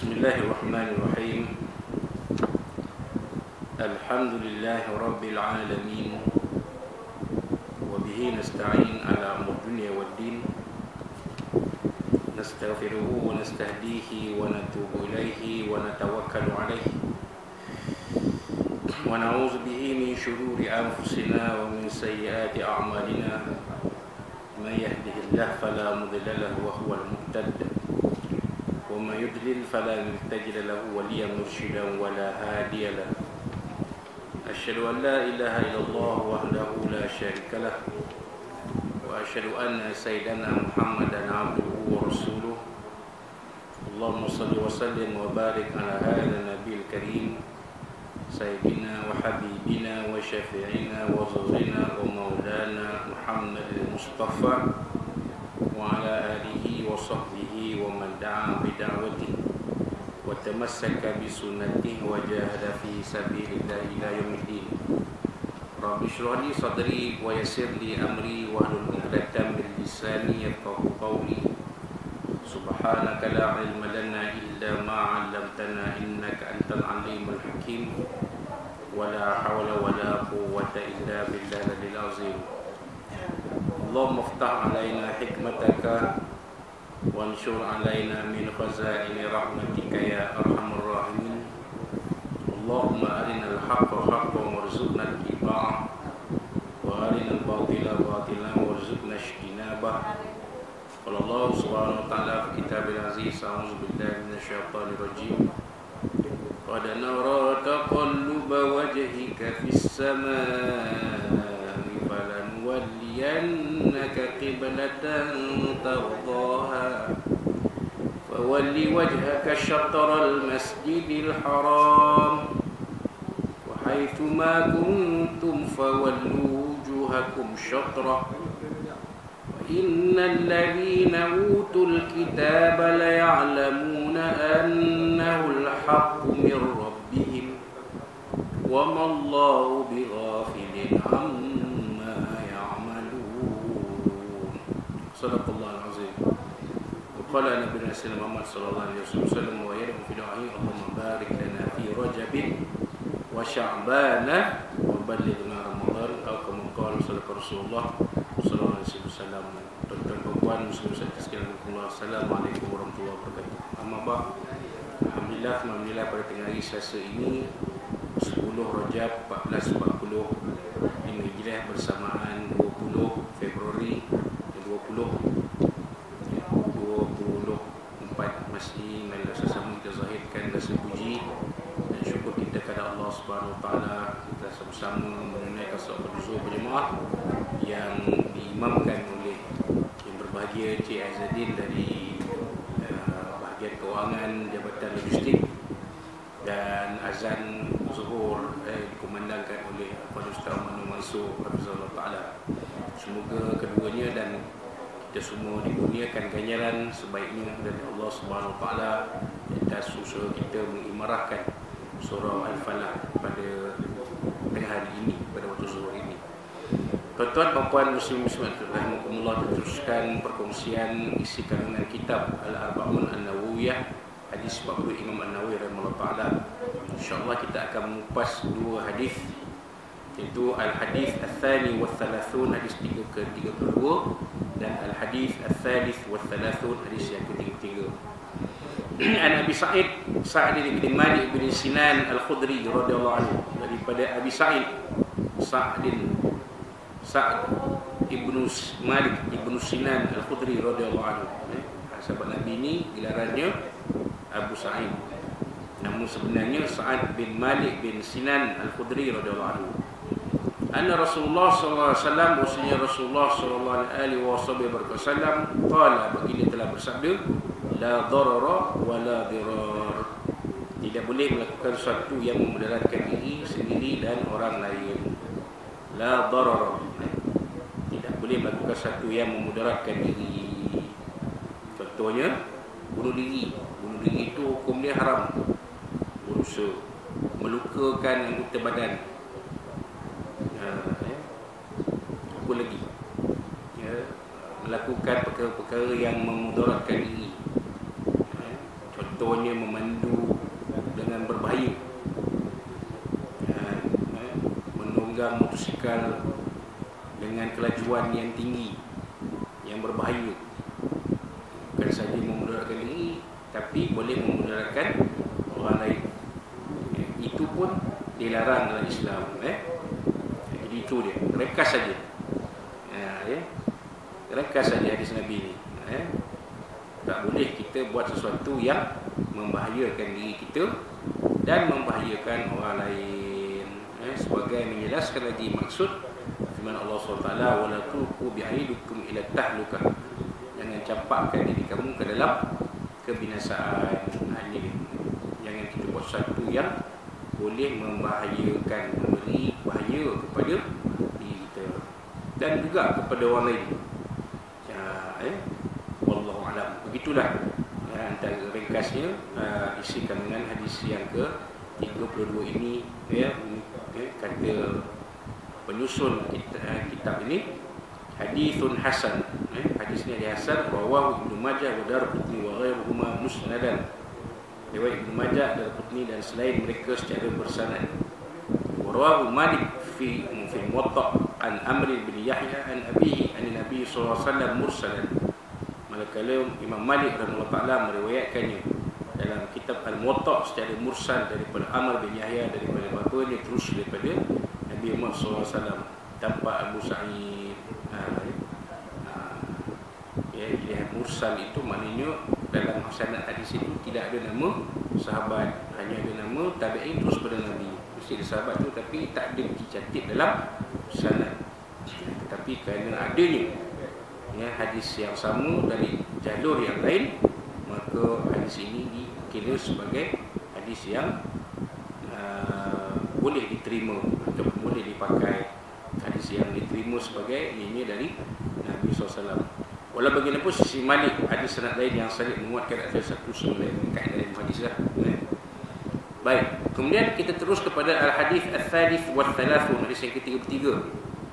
Bismillahirrahmanirrahim. Alhamdulillahi Rabbil alamin. Wa bihi nasta'in ala umur dunya wad din. Nastaghfiruhu wa nastahdihi wa natubu ilaihi wa natawakkalu alaihi. Wa na'udzu bihi min shururi anfusina wa min sayyiati a'malina. Man yahdihillahu fala mudilla lahu wa huwal muhtad. وَمَا يُضْلِلْ فَلَا تَجِدَ لَهُ وَلِيًّا مُرْشِدًا وَلَا هَادِيَ لَهُ أشهد أن لا إله إلا الله وحده لا شريك له وأشهد أن سيدنا محمدا عبده ورسوله اللهم صل وسلم وبارك على هذا النبي الكريم سيدنا وحبيبنا وشفيعنا وزوجنا ومولانا محمد المصطفى وعلى آله وصحبه ومن دعا بدعوته وتمسك بسنته وجاهد في سبيل الله إلى يوم الدين. رب اشرح لي صدري ويسر لي أمري واحلل عقدة من لساني يفقهوا قولي. سبحانك لا علم لنا إلا ما علمتنا إنك أنت العليم الحكيم ولا حول ولا قوة إلا بالله العظيم. اللهم افتح علينا حكمتك وانشر علينا من خزائن رحمتك يا أرحم الراحمين. اللهم أرنا الحق حقا وارزقنا اتباعه وأرنا الباطل باطلا وارزقنا اجتنابه. قال الله سبحانه وتعالى في كتابه العزيز أعوذ بالله من الشيطان الرجيم قد نرى تقلب وجهك في السماء فلنولينك قبلة ترضاها فول وجهك شطر المسجد الحرام وحيثما كنتم فولوا وجوهكم شطره وإن الذين أوتوا الكتاب ليعلمون أنه الحق من ربهم وما الله بغافل عما يعملون. صدق الله العظيم. وقال نبينا سيدنا محمد صلى الله عليه وسلم ويدعو في دعائه اللهم بارك لنا في رجب وشعبان وبلغنا رمضان أو كما قال صدق رسول الله صلى الله عليه وسلم. Tuan-tuan dan puan muslim sekalian, Assalamualaikum warahmatullahi wabarakatuh. Amma ba'd. Alhamdulillah pada tengah hari Selasa ini 10 Rajab 1440 Hijriah bersamaan 20 Februari 2024 masih marilah sama kita zahirkan rasa puji dan syukur kita kepada Allah Subhanahu Wa Taala. Kita sama-sama menunaikan solat zuhur berjemaah yang diimamkan oleh yang berbahagia Cik Aizadin dari bahagian kewangan Jabatan Logistik, dan azan zuhur dikumandangkan oleh Ustaz Manu Mansur Hafizahullah Ta'ala. Semoga keduanya dan kita semua dikurniakan ganjaran sebaiknya dari Allah Subhanahu Wa Ta'ala atas usaha kita mengimarahkan surah Al-Falah pada tengah hari ini, pada waktu zuhur ini. Tuan-tuan dan puan muslim-muslimat rahimakumullah, teruskan perkongsian isi kandungan kitab Al-Arba'un An-Nawawiyah, hadis 40 Imam An-Nawawi rahimahullah ta'ala. InsyaAllah kita akan mengupas dua hadis, iaitu Al-Hadis Al-Thani Wal-Thalathun, hadis 3 ke-32, dan Al-Hadis Al-Thalith Wal-Thalathun, hadis yang ke-33. An Abi Sa'id bin Malik bin Sinan Al-Khudri radhiyallahu anhu, daripada Abi Sa'id ibnu Malik ibnu Sinan Al-Khudri radhiyallahu anhu. Sahabat Nabi ini gelarannya Abu Sa'id, namun sebenarnya Sa'ad bin Malik bin Sinan Al-Khudri radhiyallahu anhu. Anna Rasulullah sallallahu alaihi wasallam, bahwasanya Rasulullah sallallahu alaihi wasallam qala, baginda telah bersabda, la darara wa la dirar, tidak boleh melakukan sesuatu yang memudaratkan diri sendiri dan orang lain. La darara, tidak boleh melakukan sesuatu yang memudaratkan diri. Contohnya bunuh diri. Bunuh diri itu hukum dia haram. Berusaha melukakan anggota badan. Apa lagi? Melakukan perkara-perkara yang memudaratkan diri. contohnya memandu dengan berbahaya, menunggang motosikal dengan kelajuan yang tinggi, yang berbahaya, bukan saja memudaratkan diri tapi boleh memudaratkan orang lain. Itu pun dilarang dalam Islam. Jadi itu dia, ringkas saja. Ringkas saja hadis Nabi ni. Tak boleh kita buat sesuatu yang membahayakan diri kita dan membahayakan orang lain. Sebagai menjelaskan lagi maksud firman Allah SWT, wala tulqu bi'aidikum ila tahlukah, jangan campakkan diri kamu ke dalam kebinasaan. Ini jangan kita buat sesuatu yang boleh membahayakan, memberi bahaya kepada diri kita dan juga kepada orang lain. Wallahu a'lam. Begitulah antara ringkasnya isi kandungan hadis yang ke-32 ini. Kata penyusun kitab ini, hadithun hasan. Hadis ini hasan, rawahu Ibnu Majah wa Darqutni wa ghairuhuma musnadan. Riwayat Ibnu Majah, Darqutni dan selain mereka secara bersanad. Rawahu Malik fi Muwatta an Amr bin Yahya an abihi an Nabi sallallahu alaihi wasallam mursalan. Malakala Imam Malik radhiyallahu ta'ala meriwayatkannya dalam kitab Al-Muwatta secara mursal daripada Amr bin Yahya, daripada bapanya terus daripada Nabi Muhammad SAW tanpa Abu Sa'id. Lihat mursal itu maknanya dalam sanad hadis itu tidak ada nama sahabat, hanya ada nama tabi'in terus pada Nabi. Mesti ada sahabat tu tapi tak ada dicatat dalam sanad. Tetapi kerana adanya hadis yang sama dari jalur yang lain, maka hadis ini dikira sebagai hadis yang boleh diterima atau boleh dipakai, hadis yang diterima sebagai ini dari Nabi SAW. Walau bagaimanapun sisi Malik, hadis sanad lain yang saling menguatkan ada satu sama lain kaedah dalam hadis lah. Baik, kemudian kita terus kepada al-hadis al-thalith wa al-thalathun, hadis yang ke-33.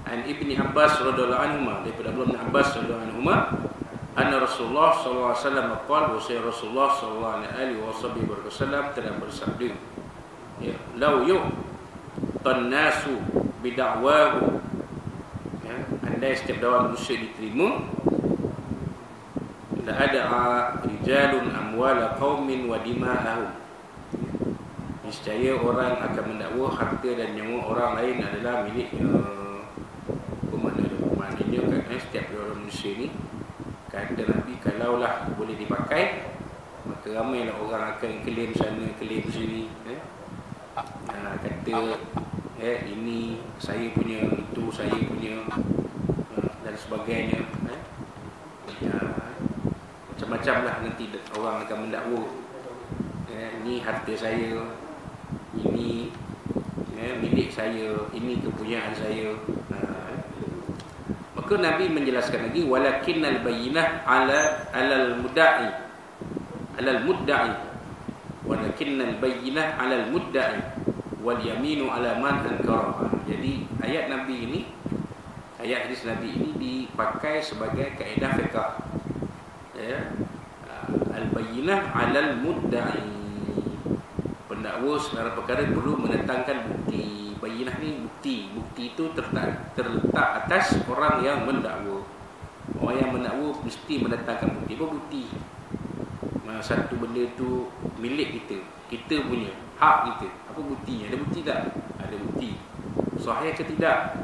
An Ibni Abbas radhiyallahu anhuma, daripada Abdullah bin Abbas radhiyallahu anhuma, anna Rasulullah sallallahu alaihi wasallam qala, wa Rasulullah sallallahu alaihi wasallam telah bersabda, lau yu'tannasu bida'wahu, andai setiap dakwah manusia diterima, la ada'a rijalun amwala qaumin wa dima'ahum, niscaya orang akan mendakwa harta dan nyawa orang lain adalah miliknya. Maknanya setiap orang manusia ni, kata Nabi, kalaulah boleh dipakai, maka ramailah orang akan klaim sana, klaim sini, kata ini saya punya, itu saya punya, dan sebagainya. Macam-macam lah nanti orang akan mendakwa, ini harta saya, ini milik saya, ini kepunyaan saya. Maka Nabi menjelaskan lagi, walakinnal bayyinah alal mudda'i, walakinnal bayyinah alal mudda'i wal yaminu ala man ankara. Jadi ayat Nabi ini, ayat hadis Nabi ini dipakai sebagai kaedah fiqh. Al-bayyinah alal mudda'i, pendakwa secara perkara perlu mendatangkan bukti. Bayyinah ni bukti. Bukti itu terletak atas orang yang mendakwa. Orang yang mendakwa mesti mendatangkan bukti. Apa bukti? Satu benda itu milik kita, kita punya, hak kita. Apa buktinya? Ada bukti tak? Ada bukti. Sahih ke tidak?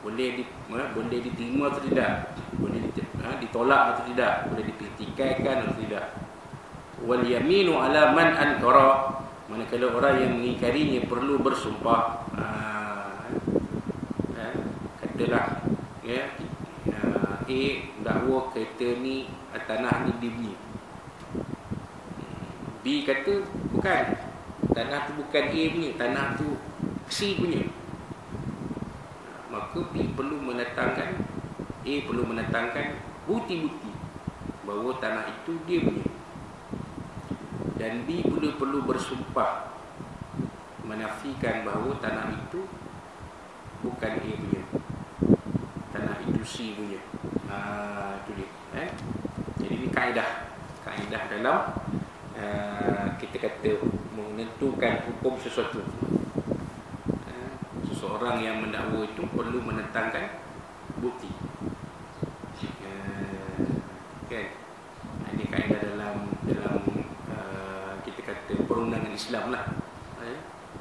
Boleh diterima atau tidak? Boleh ditolak atau tidak? Boleh dipertikaikan atau tidak? Wal yaminu ala man ankara, manakala orang yang mengingkarinya perlu bersumpah. Katalah A dakwa kereta ni, tanah ni dia punya. B kata bukan, tanah tu bukan A punya, tanah tu C punya. Maka B perlu mendatangkan, A perlu mendatangkan bukti-bukti bahawa tanah itu dia punya. Dan B perlu bersumpah menafikan bahawa tanah itu bukan A punya, tanah itu C punya. Itu dia. Jadi Ini kaedah dalam kita kata menentukan hukum sesuatu. Seseorang yang mendakwa itu perlu menentangkan bukti. Kan? Ini kaedah dalam kita kata perundangan Islam lah.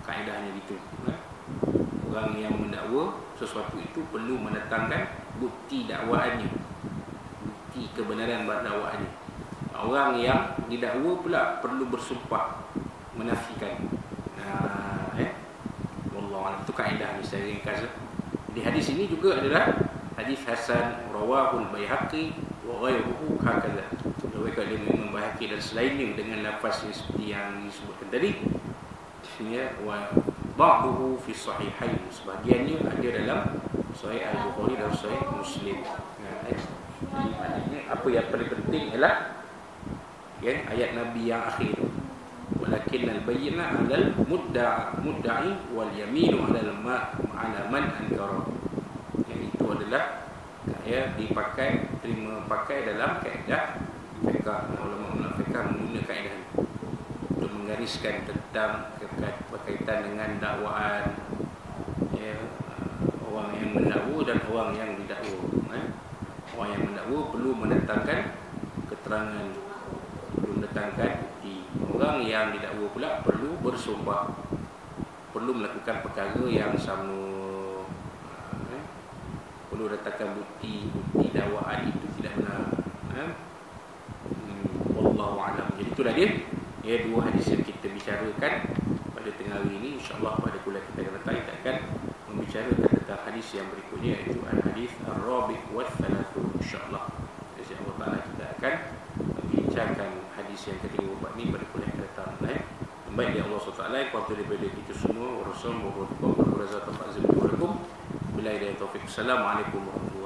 Kaedahnya gitu. Orang yang mendakwa sesuatu itu perlu menentangkan bukti dakwaannya, bukti kebenaran dakwaannya. Orang yang didakwa pula perlu bersumpah menafikan. Wallahu a'lam. Itu kaedah secara ringkas. Di hadis ini juga adalah hadis hasan rawahul Baihaqi wa ghairuhu hakadha. Diriwayatkan oleh Imam Baihaqi dan selainnya dengan lafaz seperti yang disebutkan tadi. Ya, wa ba'duhu fi sahihain. Sebahagiannya ada dalam Sahih Al-Bukhari dan Sahih Muslim. Jadi maknanya apa yang paling penting ialah ayat Nabi yang akhir, walakin al-bayyina 'alal mudda'i wal yaminu 'ala man ankara. Yang itu adalah dipakai dalam kaedah fiqh. Ulama fiqh menggunakan kaedah ini untuk menggariskan tentang berkaitan dengan dakwaan, orang yang mendakwa dan orang yang didakwa. Orang yang mendakwa perlu mendatangkan keterangan, perlu mendatangkan bukti. Orang yang didakwa pula perlu bersumpah, perlu melakukan perkara yang sama, perlu datangkan bukti dakwaan itu tidak benar. Wallahu a'lam. Jadi itulah dia dua hadis yang kita bicarakan pada tengah hari ini. InsyaAllah pada kuliah kita akan datang, kita akan membicarakan tentang hadis yang berikutnya, iaitu al-hadis ar-rabi' wa thalathun. InsyaAllah Allah Ta'ala kita akan membincangkan hadis yang ketiga ini pada kuliah kita datang. Baik ya Allah SWT, kuasa daripada kita semua. Wa rasulullah wa rahmatullahi wa barakatuh. Bila ada taufiq. Assalamualaikum warahmatullahi wabarakatuh.